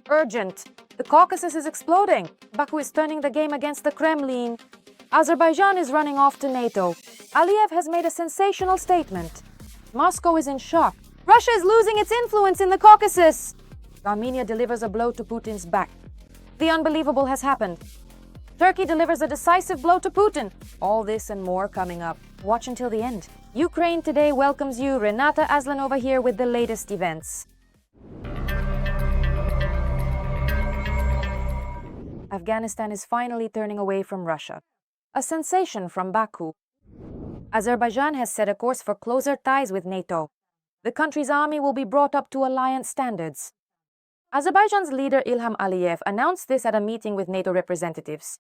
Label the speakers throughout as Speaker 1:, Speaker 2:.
Speaker 1: Urgent. The Caucasus is exploding. Baku is turning the game against the Kremlin. Azerbaijan is running off to NATO. Aliyev has made a sensational statement. Moscow is in shock. Russia is losing its influence in the Caucasus. Armenia delivers a blow to Putin's back. The unbelievable has happened. Turkey delivers a decisive blow to Putin. All this and more coming up. Watch until the end. Ukraine Today welcomes you. Renata Aslanova here with the latest events. Afghanistan is finally turning away from Russia. A sensation from Baku. Azerbaijan has set a course for closer ties with NATO. The country's army will be brought up to alliance standards. Azerbaijan's leader Ilham Aliyev announced this at a meeting with NATO representatives.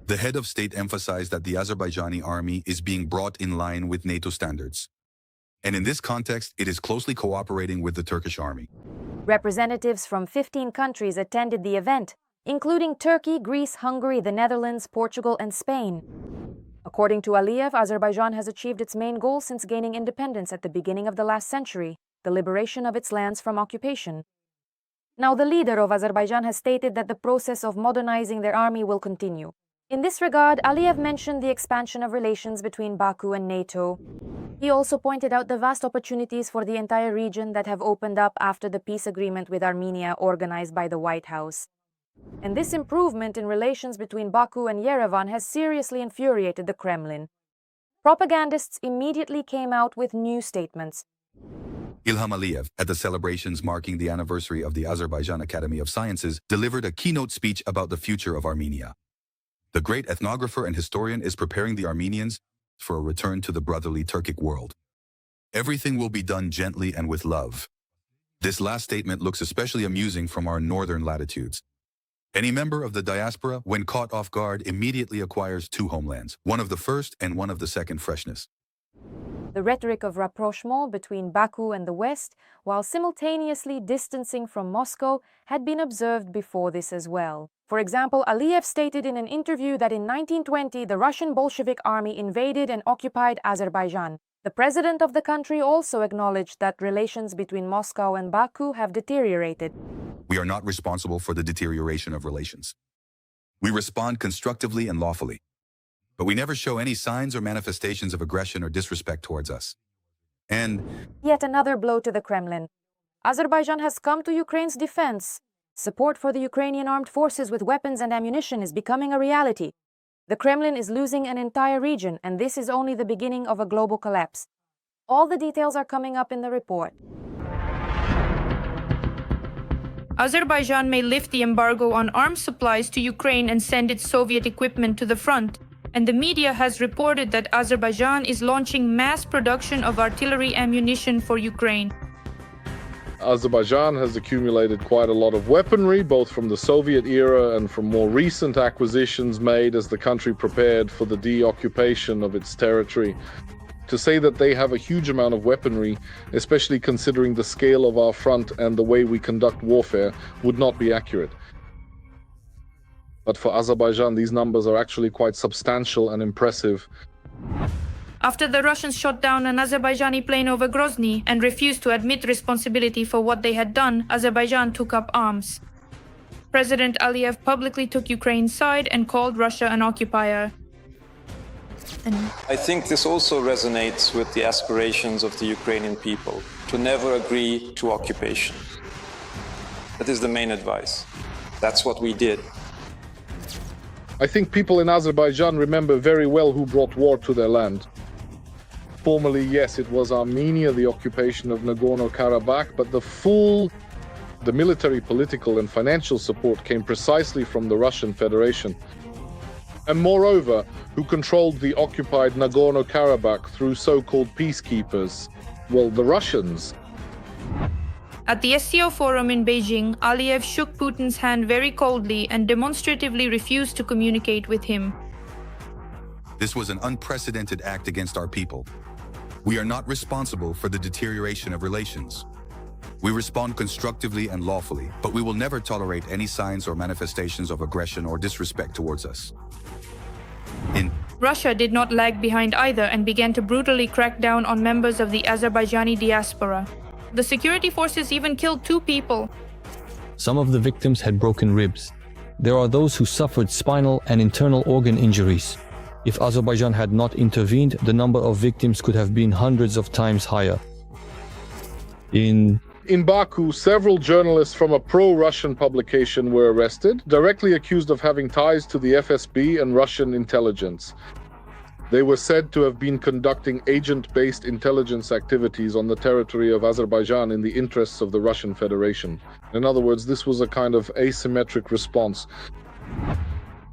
Speaker 2: The head of state emphasized that the Azerbaijani army is being brought in line with NATO standards. And in this context, it is closely cooperating with the Turkish army.
Speaker 1: Representatives from 15 countries attended the event, including Turkey, Greece, Hungary, the Netherlands, Portugal, and Spain. According to Aliyev, Azerbaijan has achieved its main goal since gaining independence at the beginning of the last century, the liberation of its lands from occupation. Now, the leader of Azerbaijan has stated that the process of modernizing their army will continue. In this regard, Aliyev mentioned the expansion of relations between Baku and NATO. He also pointed out the vast opportunities for the entire region that have opened up after the peace agreement with Armenia organized by the White House. And this improvement in relations between Baku and Yerevan has seriously infuriated the Kremlin. Propagandists immediately came out with new statements.
Speaker 2: Ilham Aliyev, at the celebrations marking the anniversary of the Azerbaijan Academy of Sciences, delivered a keynote speech about the future of Armenia. The great ethnographer and historian is preparing the Armenians for a return to the brotherly Turkic world. Everything will be done gently and with love. This last statement looks especially amusing from our northern latitudes. Any member of the diaspora, when caught off guard, immediately acquires two homelands, one of the first and one of the second freshness.
Speaker 1: The rhetoric of rapprochement between Baku and the West, while simultaneously distancing from Moscow, had been observed before this as well. For example, Aliyev stated in an interview that in 1920 the Russian Bolshevik army invaded and occupied Azerbaijan. The president of the country also acknowledged that relations between Moscow and Baku have deteriorated.
Speaker 2: We are not responsible for the deterioration of relations. We respond constructively and lawfully. But we never show any signs or manifestations of aggression or disrespect towards us. And
Speaker 1: yet another blow to the Kremlin. Azerbaijan has come to Ukraine's defense. Support for the Ukrainian armed forces with weapons and ammunition is becoming a reality. The Kremlin is losing an entire region, and this is only the beginning of a global collapse. All the details are coming up in the report.
Speaker 3: Azerbaijan may lift the embargo on arms supplies to Ukraine and send its Soviet equipment to the front. And the media has reported that Azerbaijan is launching mass production of artillery ammunition for Ukraine.
Speaker 4: Azerbaijan has accumulated quite a lot of weaponry, both from the Soviet era and from more recent acquisitions made as the country prepared for the deoccupation of its territory. To say that they have a huge amount of weaponry, especially considering the scale of our front and the way we conduct warfare, would not be accurate. But for Azerbaijan, these numbers are actually quite substantial and impressive.
Speaker 3: After the Russians shot down an Azerbaijani plane over Grozny and refused to admit responsibility for what they had done, Azerbaijan took up arms. President Aliyev publicly took Ukraine's side and called Russia an occupier.
Speaker 5: I think this also resonates with the aspirations of the Ukrainian people to never agree to occupation. That is the main advice. That's what we did.
Speaker 4: I think people in Azerbaijan remember very well who brought war to their land. Formerly, yes, it was Armenia, the occupation of Nagorno-Karabakh, but the military, political and financial support came precisely from the Russian Federation. And moreover, who controlled the occupied Nagorno-Karabakh through so-called peacekeepers? Well, the Russians.
Speaker 3: At the SCO forum in Beijing, Aliyev shook Putin's hand very coldly and demonstratively refused to communicate with him.
Speaker 2: this was an unprecedented act against our people. We are not responsible for the deterioration of relations. We respond constructively and lawfully, but we will never tolerate any signs or manifestations of aggression or disrespect towards us.
Speaker 3: Russia did not lag behind either and began to brutally crack down on members of the Azerbaijani diaspora. The security forces even killed 2 people.
Speaker 6: Some of the victims had broken ribs. There are those who suffered spinal and internal organ injuries. If Azerbaijan had not intervened, the number of victims could have been hundreds of times higher. In
Speaker 4: Baku, several journalists from a pro-Russian publication were arrested, directly accused of having ties to the FSB and Russian intelligence. They were said to have been conducting agent-based intelligence activities on the territory of Azerbaijan in the interests of the Russian Federation. In other words, this was a kind of asymmetric response.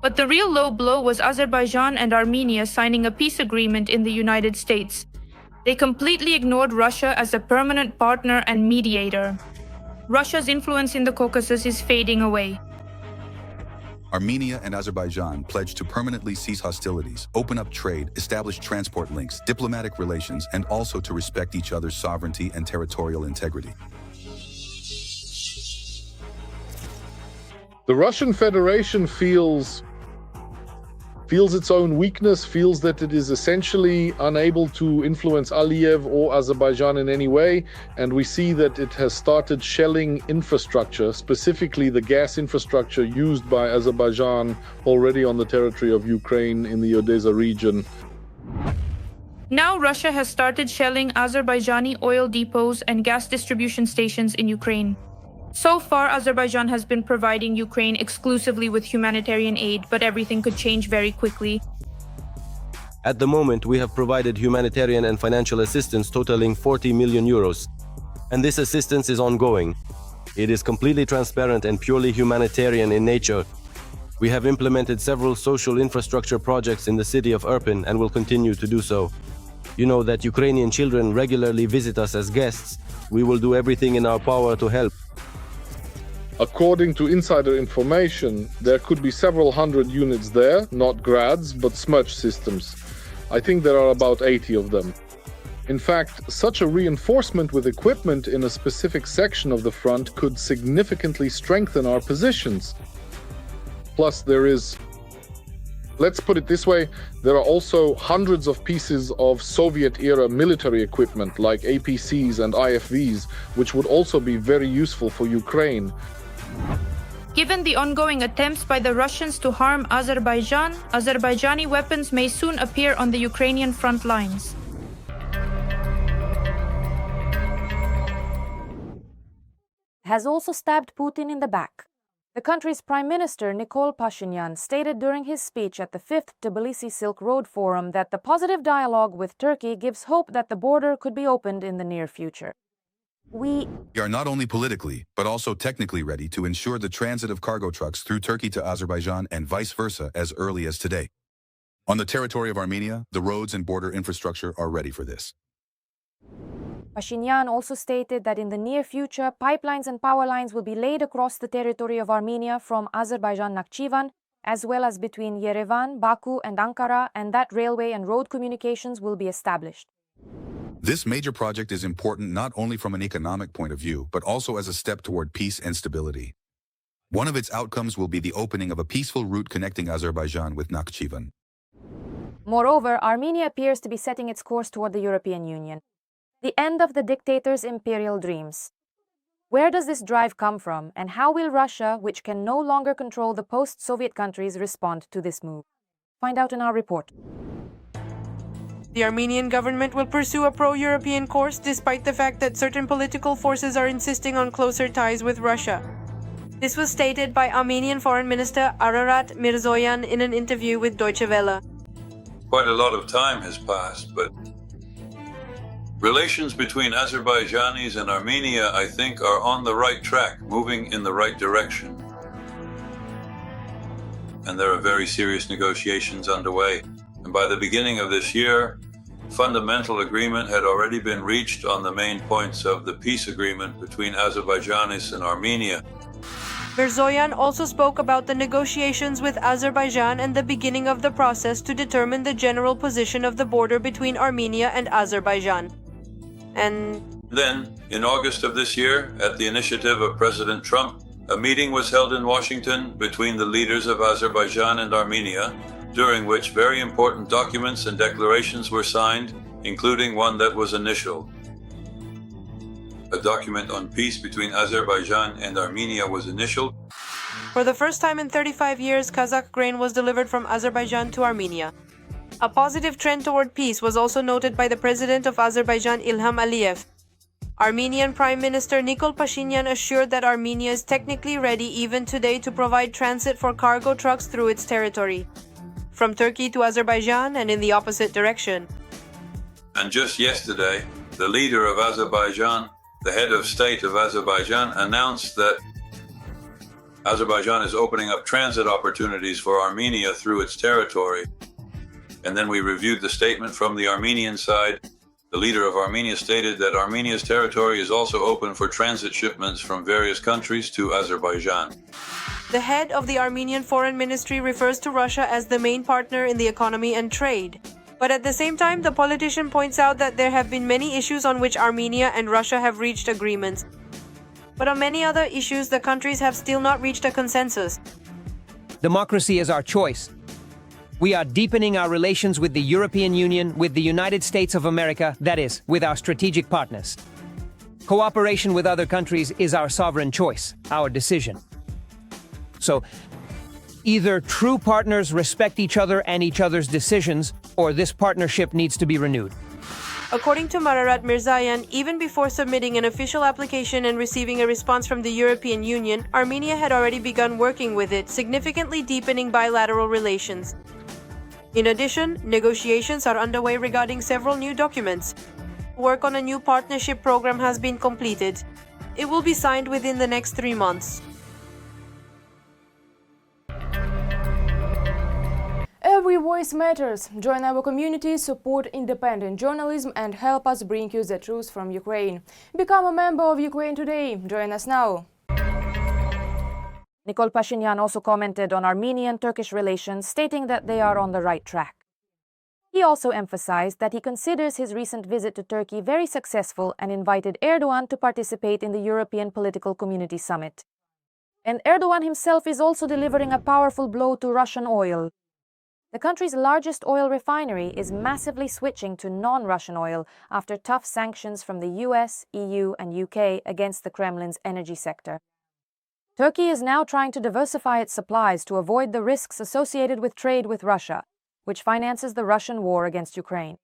Speaker 3: But the real low blow was Azerbaijan and Armenia signing a peace agreement in the United States. They completely ignored Russia as a permanent partner and mediator. Russia's influence in the Caucasus is fading away.
Speaker 2: Armenia and Azerbaijan pledged to permanently cease hostilities, open up trade, establish transport links, diplomatic relations, and also to respect each other's sovereignty and territorial integrity.
Speaker 4: The Russian Federation feels its own weakness, feels that it is essentially unable to influence Aliyev or Azerbaijan in any way, and we see that it has started shelling infrastructure, specifically the gas infrastructure used by Azerbaijan already on the territory of Ukraine in the Odessa region.
Speaker 3: Now Russia has started shelling Azerbaijani oil depots and gas distribution stations in Ukraine. So far, Azerbaijan has been providing Ukraine exclusively with humanitarian aid, but everything could change very quickly.
Speaker 7: At the moment, we have provided humanitarian and financial assistance totaling 40 million euros. And this assistance is ongoing. It is completely transparent and purely humanitarian in nature. We have implemented several social infrastructure projects in the city of Irpin and will continue to do so. You know that Ukrainian children regularly visit us as guests. We will do everything in our power to help.
Speaker 4: According to insider information, there could be several hundred units there, not grads, but smudge systems. I think there are about 80 of them. In fact, such a reinforcement with equipment in a specific section of the front could significantly strengthen our positions. Plus, let's put it this way, there are also hundreds of pieces of Soviet-era military equipment like APCs and IFVs, which would also be very useful for Ukraine.
Speaker 3: Given the ongoing attempts by the Russians to harm Azerbaijan, Azerbaijani weapons may soon appear on the Ukrainian front lines.
Speaker 1: Has also stabbed Putin in the back. The country's Prime Minister, Nikol Pashinyan, stated during his speech at the 5th Tbilisi Silk Road Forum that the positive dialogue with Turkey gives hope that the border could be opened in the near future. We
Speaker 2: are not only politically, but also technically ready to ensure the transit of cargo trucks through Turkey to Azerbaijan and vice versa as early as today. On the territory of Armenia, the roads and border infrastructure are ready for this.
Speaker 1: Pashinyan also stated that in the near future, pipelines and power lines will be laid across the territory of Armenia from Azerbaijan-Nakhchivan, as well as between Yerevan, Baku, and Ankara, and that railway and road communications will be established.
Speaker 2: This major project is important not only from an economic point of view, but also as a step toward peace and stability. One of its outcomes will be the opening of a peaceful route connecting Azerbaijan with Nakhchivan.
Speaker 1: Moreover, Armenia appears to be setting its course toward the European Union. The end of the dictator's imperial dreams. Where does this drive come from, and how will Russia, which can no longer control the post-Soviet countries, respond to this move? Find out in our report.
Speaker 8: The Armenian government will pursue a pro-European course despite the fact that certain political forces are insisting on closer ties with Russia. This was stated by Armenian Foreign Minister Ararat Mirzoyan in an interview with Deutsche Welle.
Speaker 9: Quite a lot of time has passed, but relations between Azerbaijanis and Armenia, I think, are on the right track, moving in the right direction. And there are very serious negotiations underway. And by the beginning of this year, fundamental agreement had already been reached on the main points of the peace agreement between Azerbaijanis and Armenia.
Speaker 8: Mirzoyan also spoke about the negotiations with Azerbaijan and the beginning of the process to determine the general position of the border between Armenia and Azerbaijan. And
Speaker 9: then, in August of this year, at the initiative of President Trump, a meeting was held in Washington between the leaders of Azerbaijan and Armenia, during which very important documents and declarations were signed, including one that was initial. a document on peace between Azerbaijan and Armenia was initialed.
Speaker 8: For the first time in 35 years, Kazakh grain was delivered from Azerbaijan to Armenia. A positive trend toward peace was also noted by the president of Azerbaijan, Ilham Aliyev. Armenian Prime Minister Nikol Pashinyan assured that Armenia is technically ready even today to provide transit for cargo trucks through its territory, from Turkey to Azerbaijan and in the opposite direction.
Speaker 9: And just yesterday, the leader of Azerbaijan, the head of state of Azerbaijan, announced that Azerbaijan is opening up transit opportunities for Armenia through its territory. And then we reviewed the statement from the Armenian side. The leader of Armenia stated that Armenia's territory is also open for transit shipments from various countries to Azerbaijan.
Speaker 8: The head of the Armenian Foreign Ministry refers to Russia as the main partner in the economy and trade. But at the same time, the politician points out that there have been many issues on which Armenia and Russia have reached agreements. But on many other issues, the countries have still not reached a consensus.
Speaker 10: Democracy is our choice. We are deepening our relations with the European Union, with the United States of America, that is, with our strategic partners. Cooperation with other countries is our sovereign choice, our decision. So, either true partners respect each other and each other's decisions, or this partnership needs to be renewed.
Speaker 8: According to Mararat Mirzayan, even before submitting an official application and receiving a response from the European Union, Armenia had already begun working with it, significantly deepening bilateral relations. In addition, negotiations are underway regarding several new documents. Work on a new partnership program has been completed. It will be signed within the next 3 months.
Speaker 1: Every voice matters. Join our community, support independent journalism and help us bring you the truth from Ukraine. Become a member of Ukraine today. Join us now. Nikol Pashinyan also commented on Armenian-Turkish relations, stating that they are on the right track. He also emphasized that he considers his recent visit to Turkey very successful and invited Erdoğan to participate in the European Political Community Summit. And Erdoğan himself is also delivering a powerful blow to Russian oil. The country's largest oil refinery is massively switching to non-Russian oil after tough sanctions from the US, EU and UK against the Kremlin's energy sector. Turkey is now trying to diversify its supplies to avoid the risks associated with trade with Russia, which finances the Russian war against Ukraine.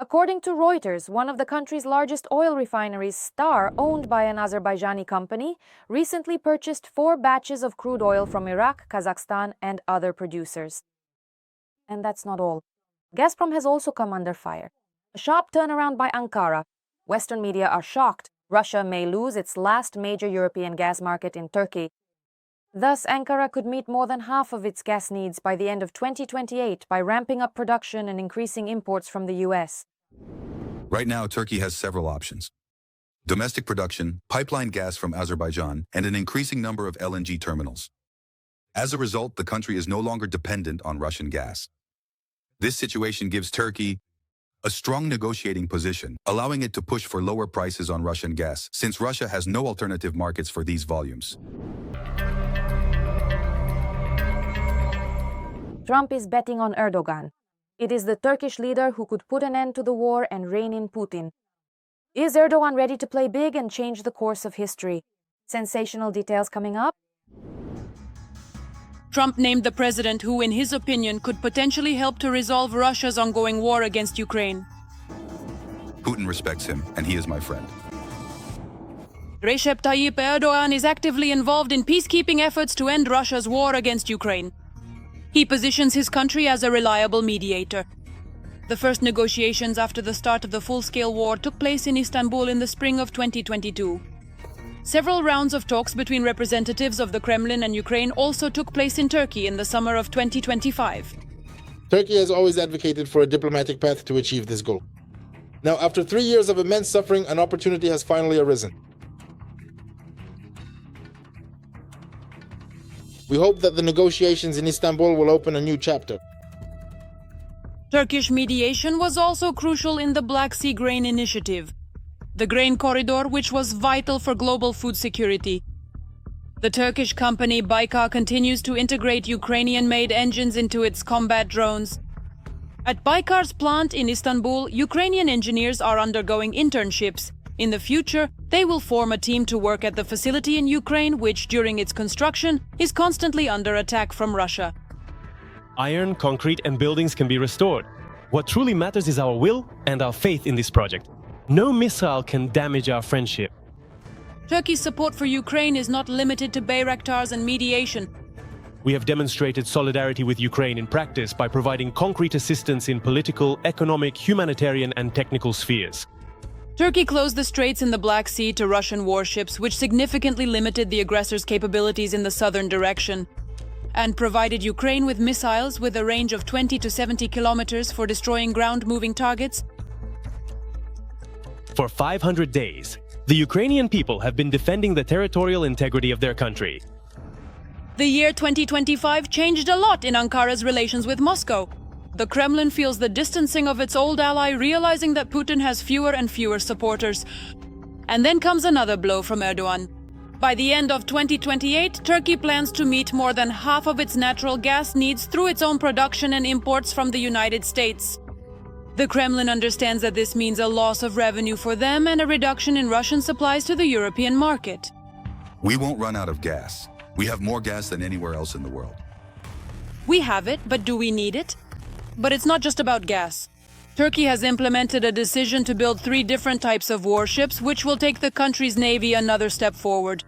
Speaker 1: According to Reuters, one of the country's largest oil refineries, Star, owned by an Azerbaijani company, recently purchased 4 batches of crude oil from Iraq, Kazakhstan and other producers. And that's not all. Gazprom has also come under fire. A sharp turnaround by Ankara. Western media are shocked. Russia may lose its last major European gas market in Turkey. Thus, Ankara could meet more than half of its gas needs by the end of 2028 by ramping up production and increasing imports from the US.
Speaker 2: Right now, Turkey has several options: domestic production, pipeline gas from Azerbaijan, and an increasing number of LNG terminals. As a result, the country is no longer dependent on Russian gas. This situation gives Turkey a strong negotiating position, allowing it to push for lower prices on Russian gas, since Russia has no alternative markets for these volumes.
Speaker 1: Trump is betting on Erdoğan. It is the Turkish leader who could put an end to the war and rein in Putin. Is Erdoğan ready to play big and change the course of history? Sensational details coming up.
Speaker 11: Trump named the president who, in his opinion, could potentially help to resolve Russia's ongoing war against Ukraine.
Speaker 2: Putin respects him, and he is my friend.
Speaker 11: Recep Tayyip Erdoğan is actively involved in peacekeeping efforts to end Russia's war against Ukraine. He positions his country as a reliable mediator. The first negotiations after the start of the full-scale war took place in Istanbul in the spring of 2022. Several rounds of talks between representatives of the Kremlin and Ukraine also took place in Turkey in the summer of 2025.
Speaker 12: Turkey has always advocated for a diplomatic path to achieve this goal. Now, after 3 years of immense suffering, an opportunity has finally arisen. We hope that the negotiations in Istanbul will open a new chapter.
Speaker 11: Turkish mediation was also crucial in the Black Sea Grain Initiative, the grain corridor which was vital for global food security. The Turkish company Baykar continues to integrate Ukrainian-made engines into its combat drones. At Baykar's plant in Istanbul, Ukrainian engineers are undergoing internships, In the future, they will form a team to work at the facility in Ukraine, which, during its construction, is constantly under attack from Russia.
Speaker 13: Iron, concrete, and buildings can be restored. What truly matters is our will and our faith in this project. No missile can damage our friendship.
Speaker 11: Turkey's support for Ukraine is not limited to Bayraktars and mediation.
Speaker 13: We have demonstrated solidarity with Ukraine in practice by providing concrete assistance in political, economic, humanitarian, and technical spheres.
Speaker 11: Turkey closed the straits in the Black Sea to Russian warships, which significantly limited the aggressor's capabilities in the southern direction, and provided Ukraine with missiles with a range of 20 to 70 kilometers for destroying ground-moving targets.
Speaker 13: For 500 days, the Ukrainian people have been defending the territorial integrity of their country.
Speaker 11: The year 2025 changed a lot in Ankara's relations with Moscow. The Kremlin feels the distancing of its old ally, realizing that Putin has fewer and fewer supporters. And then comes another blow from Erdoğan. By the end of 2028, Turkey plans to meet more than half of its natural gas needs through its own production and imports from the United States. The Kremlin understands that this means a loss of revenue for them and a reduction in Russian supplies to the European market.
Speaker 2: We won't run out of gas. We have more gas than anywhere else in the world.
Speaker 11: We have it, but do we need it? But it's not just about gas. Turkey has implemented a decision to build 3 different types of warships, which will take the country's navy another step forward.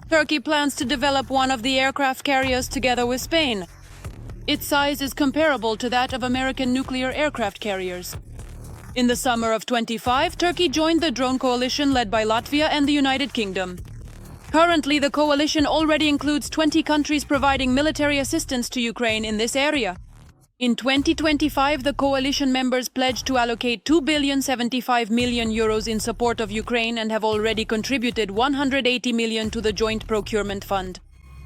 Speaker 11: Turkey plans to develop one of the aircraft carriers together with Spain. Its size is comparable to that of American nuclear aircraft carriers. In the summer of 25, Turkey joined the drone coalition led by Latvia and the United Kingdom. Currently, the coalition already includes 20 countries providing military assistance to Ukraine in this area. In 2025, the coalition members pledged to allocate €2.075 billion in support of Ukraine and have already contributed $180 million to the Joint Procurement Fund.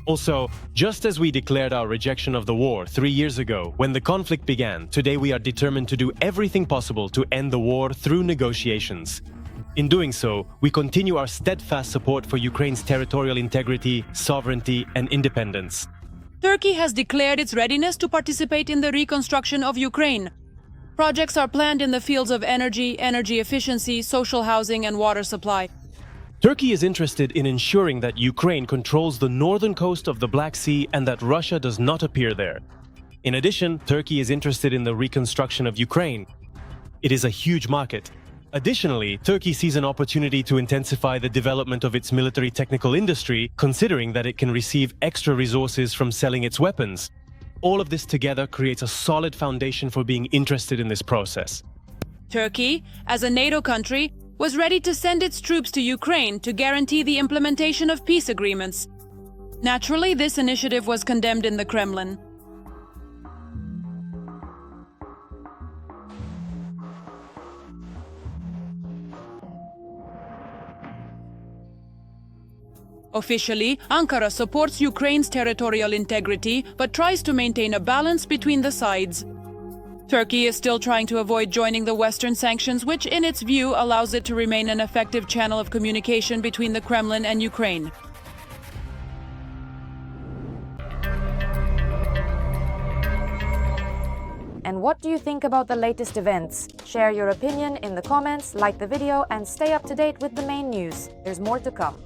Speaker 13: Also, just as we declared our rejection of the war 3 years ago when the conflict began, today we are determined to do everything possible to end the war through negotiations. In doing so, we continue our steadfast support for Ukraine's territorial integrity, sovereignty, and independence.
Speaker 11: Turkey has declared its readiness to participate in the reconstruction of Ukraine. Projects are planned in the fields of energy, energy efficiency, social housing, and water supply.
Speaker 13: Turkey is interested in ensuring that Ukraine controls the northern coast of the Black Sea and that Russia does not appear there. In addition, Turkey is interested in the reconstruction of Ukraine. It is a huge market. Additionally, Turkey sees an opportunity to intensify the development of its military technical industry, considering that it can receive extra resources from selling its weapons. All of this together creates a solid foundation for being interested in this process.
Speaker 11: Turkey, as a NATO country, was ready to send its troops to Ukraine to guarantee the implementation of peace agreements. Naturally, this initiative was condemned in the Kremlin. Officially, Ankara supports Ukraine's territorial integrity, but tries to maintain a balance between the sides. Turkey is still trying to avoid joining the Western sanctions, which, in its view, allows it to remain an effective channel of communication between the Kremlin and Ukraine.
Speaker 1: And what do you think about the latest events? Share your opinion in the comments, like the video, and stay up to date with the main news. There's more to come.